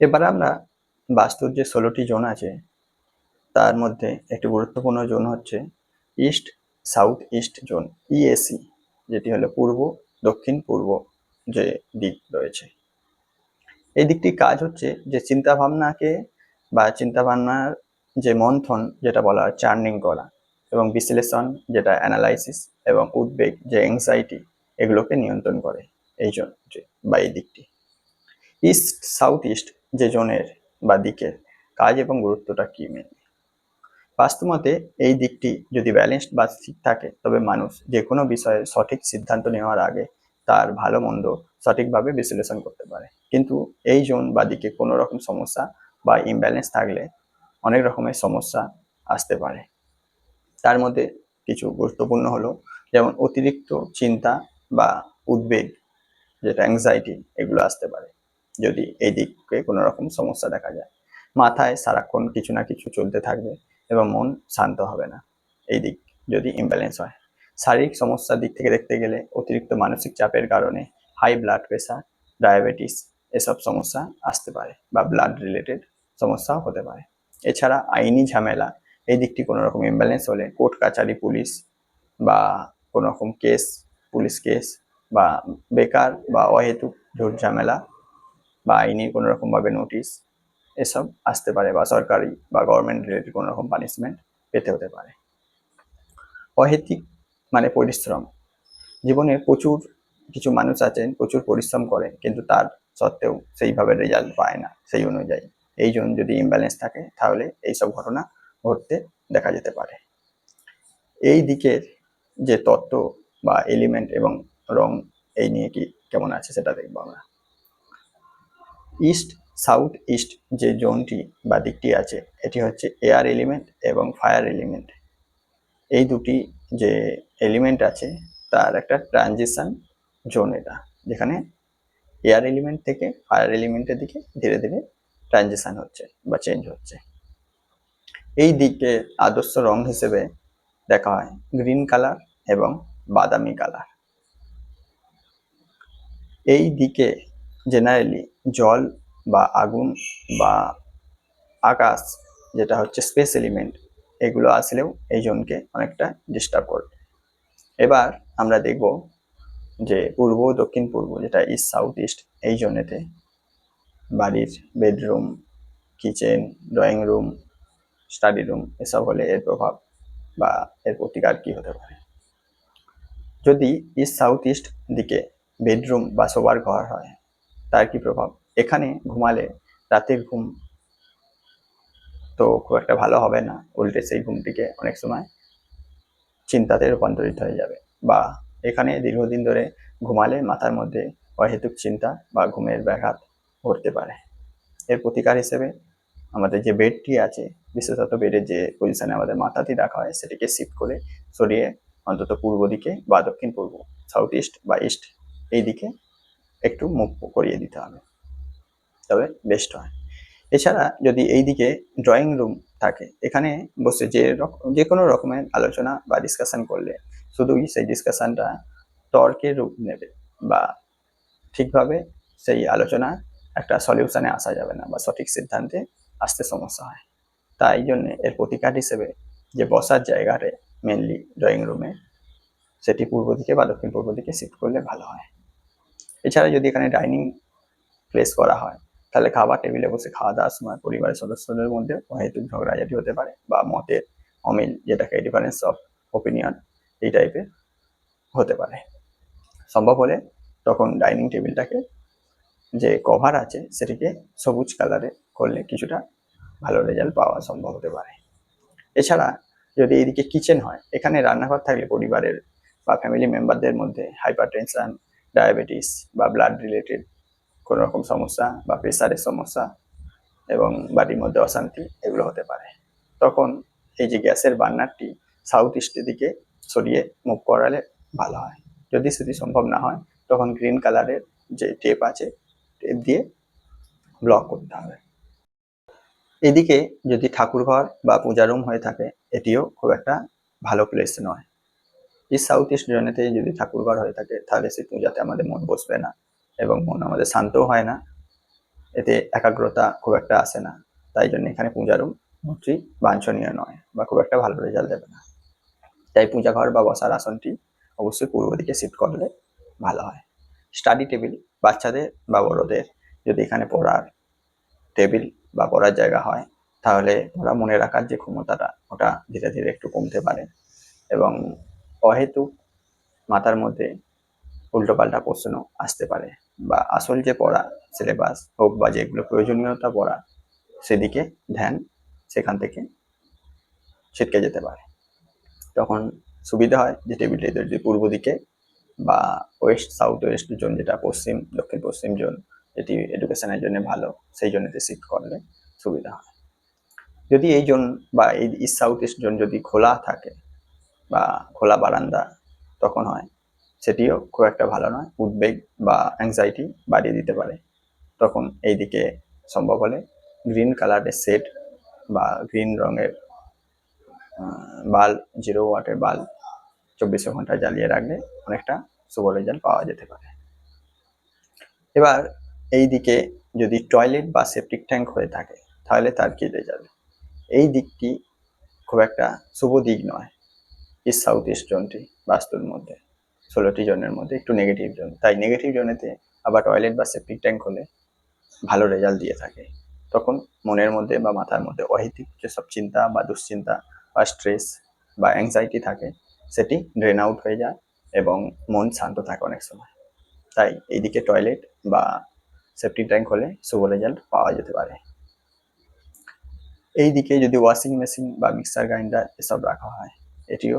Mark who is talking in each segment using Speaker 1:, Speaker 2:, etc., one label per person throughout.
Speaker 1: এবারে আমরা বাস্তুর যে 16টি জোন আছে তার মধ্যে একটি গুরুত্বপূর্ণ জোন হচ্ছে east south east zone, EAC, যেটি হলো পূর্ব দক্ষিণ পূর্ব যে দিক রয়েছে। এই দিকটির কাজ হচ্ছে যে চিন্তাভাবনাকে বা চিন্তাভাবনার যে মন্থন যেটা বলা হয় চার্নিং করা, এবং বিশ্লেষণ যেটা অ্যানালাইসিস, এবং উদ্বেগ যে অ্যাংজাইটি, এগুলোকে নিয়ন্ত্রণ করে এই জোন বা এই দিকটি। ইস্ট সাউথ ইস্ট যে জোনের বা দিকের কাজ এবং গুরুত্বটা কি মেনে বাস্তুমতে এই দিকটি যদি ব্যালেন্সড বা ঠিক থাকে তবে মানুষ যে কোনো বিষয়ে সঠিক সিদ্ধান্ত নেওয়ার আগে তার ভালো মন্দ সঠিকভাবে বিশ্লেষণ করতে পারে। কিন্তু এই জোন বা দিকে কোনো রকম সমস্যা বা ইমব্যালেন্স থাকলে অনেক রকমের সমস্যা আসতে পারে। তার মধ্যে কিছু গুরুত্বপূর্ণ হলো যেমন অতিরিক্ত চিন্তা বা উদ্বেগ যেটা অ্যাংজাইটি, এগুলো আসতে পারে যদি এই দিকে কোনো রকম সমস্যা দেখা যায়। মাথায় সারাক্ষণ কিছু না কিছু চলতে থাকবে এবং মন শান্ত হবে না এই দিক যদি ইমব্যালেন্স হয়। শারীরিক সমস্যার দিক থেকে দেখতে গেলে অতিরিক্ত মানসিক চাপের কারণে হাই ব্লাড প্রেশার, ডায়াবেটিস এসব সমস্যা আসতে পারে বা ব্লাড রিলেটেড সমস্যাও হতে পারে। এছাড়া আইনি ঝামেলা এই দিকটি কোনো রকম ইমব্যালেন্স হলে কোর্ট কাচারি, পুলিশ বা কোনো রকম কেস, পুলিশ কেস বা বেকার বা অহেতুক ঝুট ঝামেলা বা আইনি কোনো রকম ভাবে নোটিশ এসব আসতে পারে, বা সরকারি বা গভর্নমেন্ট রিলেটেড কোনো রকম পানিশমেন্ট পেতে হতে পারে। অহেতুক মানে পরিশ্রম, জীবনে প্রচুর কিছু মানুষ আছেন প্রচুর পরিশ্রম করে কিন্তু তার সত্ত্বেও সেইভাবে রেজাল্ট পায় না সেই অনুযায়ী। এই জন্য যদি ইমব্যালেন্স থাকে তাহলে এইসব ঘটনা ঘটতে দেখা যেতে পারে। এই দিকের যে তত্ত্ব বা এলিমেন্ট এবং রং এই নিয়ে কি কেমন আছে সেটা দেখবো আমরা। ইস্ট সাউথ ইস্ট যে জোনটি বা দিকটি আছে এটি হচ্ছে এয়ার এলিমেন্ট এবং ফায়ার এলিমেন্ট। এই দুটি যে এলিমেন্ট আছে তার একটা ট্রানজিশন জোন এটা, যেখানে এয়ার এলিমেন্ট থেকে ফায়ার এলিমেন্টের দিকে ধীরে ধীরে ট্রানজিশন হচ্ছে বা চেঞ্জ হচ্ছে। এই দিকে আদর্শ রং হিসেবে দেখা হয় গ্রিন কালার এবং বাদামি কালার। এই দিকে জেনারেলি জল বা আগুন বা আকাশ যেটা হচ্ছে স্পেস এলিমেন্ট, এগুলো আসলেও এই জোনকে অনেকটা ডিস্টার্ব করবে। এবার আমরা দেখব যে পূর্ব দক্ষিণ পূর্ব যেটা ইস্ট সাউথ ইস্ট এই জোনেতে বাড়ির bedroom, kitchen, drawing room, study room এসব হলে এর প্রভাব বা এর প্রতিকার কি হতে পারে। যদি ইস্ট সাউথ ইস্ট দিকে বেডরুম বা শোবার ঘর হয় তার কি প্রভাব, এখানে ঘুমালে রাতের ঘুম তো খুব একটা ভালো হবে না, উল্টে সেই ঘুমটিকে অনেক সময় চিন্তাতে রূপান্তরিত হয়ে যাবে, বা এখানে দীর্ঘদিন ধরে ঘুমালে মাথার মধ্যে অহেতুক চিন্তা বা ঘুমের ব্যাঘাত ঘটতে পারে। এর প্রতিকার হিসেবে আমাদের যে বেডটি আছে, বিশেষত বেডের যে পজিশনে আমাদের মাথাটি রাখা হয় সেটিকে শিফট করে সরিয়ে অন্তত পূর্ব দিকে বা দক্ষিণ পূর্ব, সাউথ ইস্ট বা ইস্ট এই দিকে একটু মুখ করিয়ে দিতে হবে, তবে বেস্ট হয়। এছাড়া যদি এইদিকে ড্রয়িং রুম থাকে, এখানে বসে যে কোনো রকমের আলোচনা বা ডিসকাশন করলে শুধুই সেই ডিসকাশনটা তর্কের রূপ নেবে বা ঠিকভাবে সেই আলোচনা একটা সলিউশনে আসা যাবে না বা সঠিক সিদ্ধান্তে আসতে সমস্যা হয়। তাই জন্য এর প্রতিকার হিসেবে যে বসার জায়গাটা মেনলি ড্রয়িং রুমে সেটি পূর্ব দিকে বা দক্ষিণ পূর্ব দিকে শিফট করলে ভালো হয়। এছাড়া যদি এখানে ডাইনিং প্লেস করা হয় তাহলে খাবার টেবিলে বসে খাওয়া দাওয়ার সময় পরিবারের সদস্যদের মধ্যে অহেতুক ঝগড়াঝাটি হতে পারে বা মতের অমিল, যেটাকে ডিফারেন্স অফ ওপিনিয়ন এই টাইপের হতে পারে। সম্ভব হলে তখন ডাইনিং টেবিলটাকে যে কভার আছে সেটিকে সবুজ কালারে করলে কিছুটা ভালো রেজাল্ট পাওয়া সম্ভব হতে পারে। এছাড়া যদি এইদিকে কিচেন হয়, এখানে রান্নাঘর থাকলে পরিবারের বা ফ্যামিলি মেম্বারদের মধ্যে হাইপার টেনশন, ডায়াবেটিস বা ব্লাড রিলেটেড কোনো রকম সমস্যা বা প্রেসারের সমস্যা এবং বাড়ির মধ্যে অশান্তি এগুলো হতে পারে। তখন এই যে গ্যাসের বার্নারটি সাউথ ইস্টের দিকে সরিয়ে মুভ করালে ভালো হয়। যদি সেটি সম্ভব না হয় তখন গ্রিন কালারের যে টেপ আছে টেপ দিয়ে ব্লক করতে হবে। এদিকে যদি ঠাকুরঘর বা পূজা রুম হয়ে থাকে এটিও খুব একটা ভালো প্লেস নয়। ইস্ট সাউথ ইস্ট জোনেতে যদি ঠাকুরঘর হয়ে থাকে তাহলে সেই পূজাতে আমাদের মন বসবে না এবং মন আমাদের শান্তও হয় না এতে একাগ্রতা খুব একটা আসে না, তাই জন্য এখানে পূজা রুম মোটেই বাঞ্ছনীয় নয় বা খুব একটা ভালো রেজাল্ট দেবে না। তাই পূজা ঘর বা বসার আসনটি অবশ্যই পূর্ব দিকে শিফট করলে ভালো হয়। স্টাডি টেবিল, বাচ্চাদের বা বড়দের যদি এখানে পড়ার টেবিল বা পড়ার জায়গা হয়, তাহলে ওরা মনে রাখার যে ক্ষমতাটা ওটা ধীরে ধীরে একটু কমতে পারে এবং অহেতুক মাথার মধ্যে উল্টোপাল্টা প্রশ্ন আসতে পারে বা আসল যে পড়া সিলেবাস হোক বা যেগুলো প্রয়োজনীয়তা পড়া সেদিকে ধ্যান সেখান থেকে ছিটকে যেতে পারে। তখন সুবিধা হয় যে টেবিলটি যদি পূর্ব দিকে বা ওয়েস্ট সাউথ ওয়েস্ট জোন, যেটা পশ্চিম দক্ষিণ পশ্চিম জোন, যেটি এডুকেশনের জন্য ভালো, সেই জোনেতে শিফট করলে সুবিধা হয়। যদি এই জোন বা এই ইস্ট সাউথ ইস্ট জোন যদি খোলা থাকে বা খোলা বারান্দা তখন হয়, সেটিও খুব একটা ভালো নয়, উদ্বেগ বা অ্যাংজাইটি বাড়িয়ে দিতে পারে। তখন এই দিকে সম্ভব হলে গ্রিন কালারের সেট বা গ্রিন রঙের বাল্ব, 0 ওয়াটের বাল্ব 24 ঘন্টা জ্বালিয়ে রাখলে অনেকটা শুভ রেজাল্ট পাওয়া যেতে পারে। এবার এই দিকে যদি টয়লেট বা সেপটিক ট্যাঙ্ক হয়ে থাকে তাহলে তার কি রেজাল্ট? এই দিকটি খুব একটা শুভ দিক নয়। ইস্ট সাউথ ইস্ট জোনটি বাস্তুর মধ্যে 16টি জোনের মধ্যে একটু নেগেটিভ জোন, তাই নেগেটিভ জোনেতে আবার টয়লেট বা সেপটিক ট্যাঙ্ক হলে ভালো রেজাল্ট দিয়ে থাকে। তখন মনের মধ্যে বা মাথার মধ্যে অহেতুক যেসব চিন্তা বা দুশ্চিন্তা বা স্ট্রেস বা অ্যাংজাইটি থাকে সেটি ড্রেন আউট হয়ে যায় এবং মন শান্ত থাকে অনেক সময়। তাই এইদিকে টয়লেট বা সেপটিক ট্যাঙ্ক হলে শুভ রেজাল্ট পাওয়া যেতে পারে। এই দিকে যদি ওয়াশিং মেশিন বা মিক্সার গ্রাইন্ডার এসব রাখা হয়, এটিও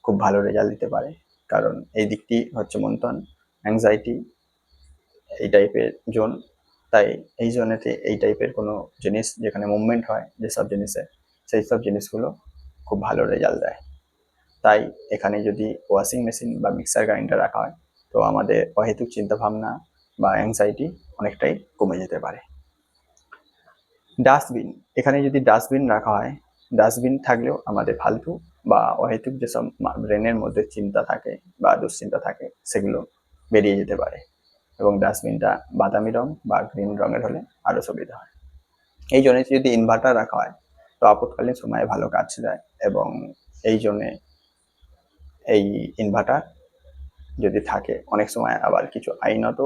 Speaker 1: খুব ভালো রেজাল্ট দিতে পারে, কারণ এই দিকটি হচ্ছে মন্থন, অ্যাংজাইটি এই টাইপের জোন। তাই এই জোনেতে এই টাইপের কোনো জিনিস যেখানে মুভমেন্ট হয় যেসব জিনিসে, সেই সব জিনিসগুলো খুব ভালো রেজাল্ট দেয়। তাই এখানে যদি ওয়াশিং মেশিন বা মিক্সার গ্রাইন্ডার রাখা হয় তো আমাদের অহেতুক চিন্তাভাবনা বা অ্যাংজাইটি অনেকটাই কমে যেতে পারে। ডাস্টবিন, এখানে যদি ডাস্টবিন রাখা হয়, ডাস্টবিন থাকলেও আমাদের ফালতু বা অহেতুক যেসব ব্রেনের মধ্যে চিন্তা থাকে বা দুশ্চিন্তা থাকে সেগুলো বেরিয়ে যেতে পারে এবং ডাস্টবিনটা বাদামি রং বা গ্রিন রঙের হলে আরও সুবিধা হয়। এই জন্য যদি ইনভার্টার রাখা হয় তো আপৎকালীন সময়ে ভালো কাজ দেয় এবং এই জন্যে এই ইনভার্টার যদি থাকে অনেক সময় আবার কিছু আইনত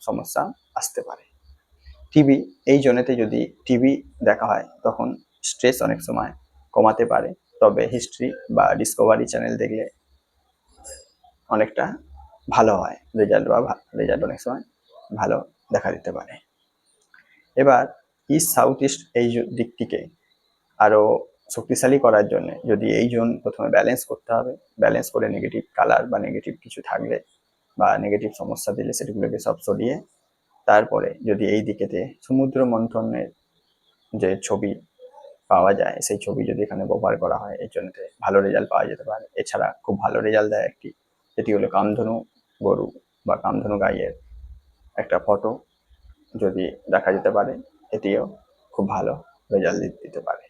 Speaker 1: সমস্যা আসতে পারে। টিভি, এই জন্যতে যদি টিভি দেখা হয় তখন স্ট্রেস অনেক সময় কমাতে পারে, তবে হিস্ট্রি বা ডিসকভারি চ্যানেল দেখলে অনেকটা ভালো হয় রেজাল্ট বা রেজাল্ট অনেক সময় ভালো দেখা দিতে পারে। এবার ইস্ট সাউথ ইস্ট এই দিকটিকে আরও শক্তিশালী করার জন্য যদি এই জোন প্রথমে ব্যালেন্স করতে হবে, ব্যালেন্স করে নেগেটিভ কালার বা নেগেটিভ কিছু থাকলে বা নেগেটিভ সমস্যা দিলে সেগুলোকে সব সরিয়ে তারপরে যদি এই দিকেতে সমুদ্র মন্থনের যে ছবি পাওয়া যায় সেই ছবি যদি এখানে ব্যবহার করা হয় এই জন্য ভালো রেজাল্ট পাওয়া যেতে পারে। এছাড়া খুব ভালো রেজাল্ট দেয় একটি, যেটি হলো কামধনু গরু বা কামধনু গাইয়ের একটা ফটো যদি দেখা যেতে পারে, এটিও খুব ভালো রেজাল্ট দিতে পারে।